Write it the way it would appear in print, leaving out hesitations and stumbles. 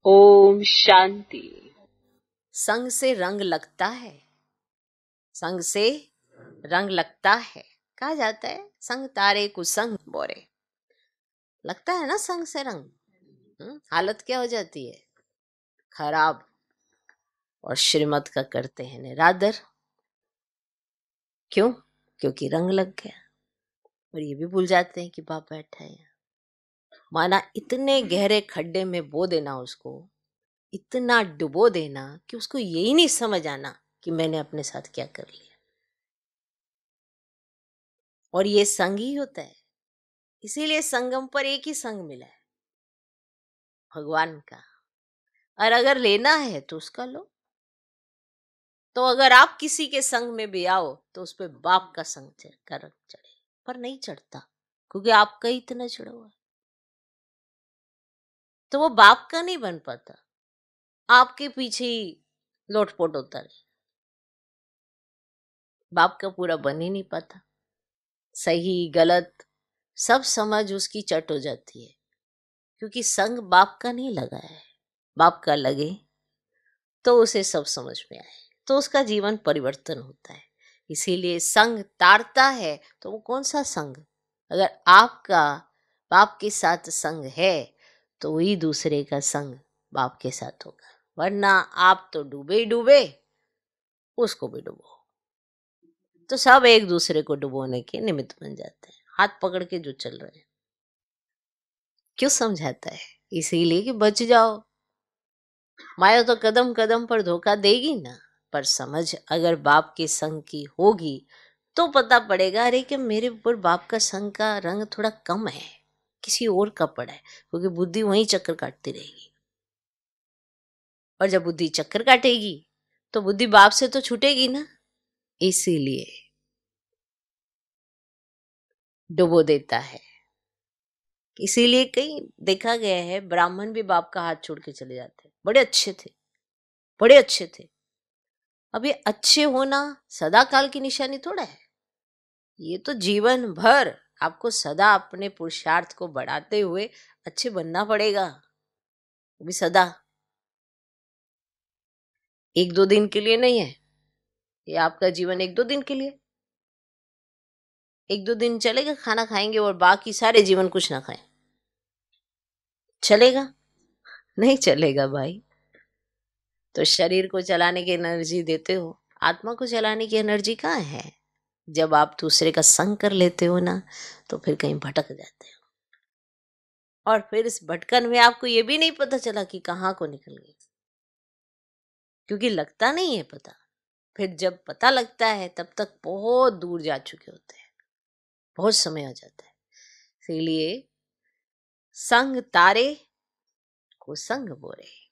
ओम शांति। संग से रंग लगता है, संग से रंग लगता है। कहा जाता है संग तारे कुसंग बोरे। लगता है ना संग से रंग। हालत क्या हो जाती है? खराब। और श्रीमत का करते हैं निरादर। क्यों? क्योंकि रंग लग गया। और ये भी भूल जाते हैं कि बाप बैठा है। माना इतने गहरे खड्डे में बो देना उसको, इतना डुबो देना कि उसको यही नहीं समझ आना कि मैंने अपने साथ क्या कर लिया। और ये संग ही होता है। इसीलिए संगम पर एक ही संग मिला है, भगवान का। और अगर लेना है तो उसका लो। तो अगर आप किसी के संग में भी आओ तो उस पर बाप का संग का रंग चढ़े, पर नहीं चढ़ता क्योंकि आपका ही इतना चढ़ा हुआ है। तो वो बाप का नहीं बन पाता, आपके पीछे ही लोटपोट होता रहे। बाप का पूरा बन ही नहीं पाता। सही गलत सब समझ उसकी चट हो जाती है, क्योंकि संग बाप का नहीं लगा है। बाप का लगे तो उसे सब समझ में आए, तो उसका जीवन परिवर्तन होता है। इसीलिए संग तारता है। तो वो कौन सा संग? अगर आपका बाप के साथ संग है तो वही दूसरे का संग बाप के साथ होगा, वरना आप तो डूबे ही डूबे, उसको भी डुबो। तो सब एक दूसरे को डुबोने के निमित्त बन जाते हैं, हाथ पकड़ के जो चल रहे हैं। क्यों समझाता है? इसीलिए कि बच जाओ। माया तो कदम कदम पर धोखा देगी ना, पर समझ अगर बाप के संग की होगी तो पता पड़ेगा, अरे कि मेरे ऊपर बाप का संग का रंग थोड़ा कम है, किसी और का पड़ा है। क्योंकि बुद्धि वहीं चक्कर काटती रहेगी, और जब बुद्धि चक्कर काटेगी तो बुद्धि बाप से तो छूटेगी ना। इसीलिए डुबो देता है। इसीलिए कहीं देखा गया है ब्राह्मण भी बाप का हाथ छोड़ के चले जाते, बड़े अच्छे थे, बड़े अच्छे थे। अब ये अच्छे होना सदा काल की निशानी थोड़ा है। ये तो जीवन भर आपको सदा अपने पुरुषार्थ को बढ़ाते हुए अच्छे बनना पड़ेगा। वो भी सदा, एक दो दिन के लिए नहीं है ये आपका जीवन। एक दो दिन के लिए, एक दो दिन चलेगा, खाना खाएंगे और बाकी सारे जीवन कुछ ना खाएं, चलेगा? नहीं चलेगा भाई। तो शरीर को चलाने की एनर्जी देते हो, आत्मा को चलाने की एनर्जी कहाँ है? जब आप दूसरे का संग कर लेते हो ना, तो फिर कहीं भटक जाते हो। और फिर इस भटकन में आपको ये भी नहीं पता चला कि कहाँ को निकल गए, क्योंकि लगता नहीं है पता। फिर जब पता लगता है तब तक बहुत दूर जा चुके होते हैं, बहुत समय आ जाता है। इसीलिए संग तारे को संग बोरे।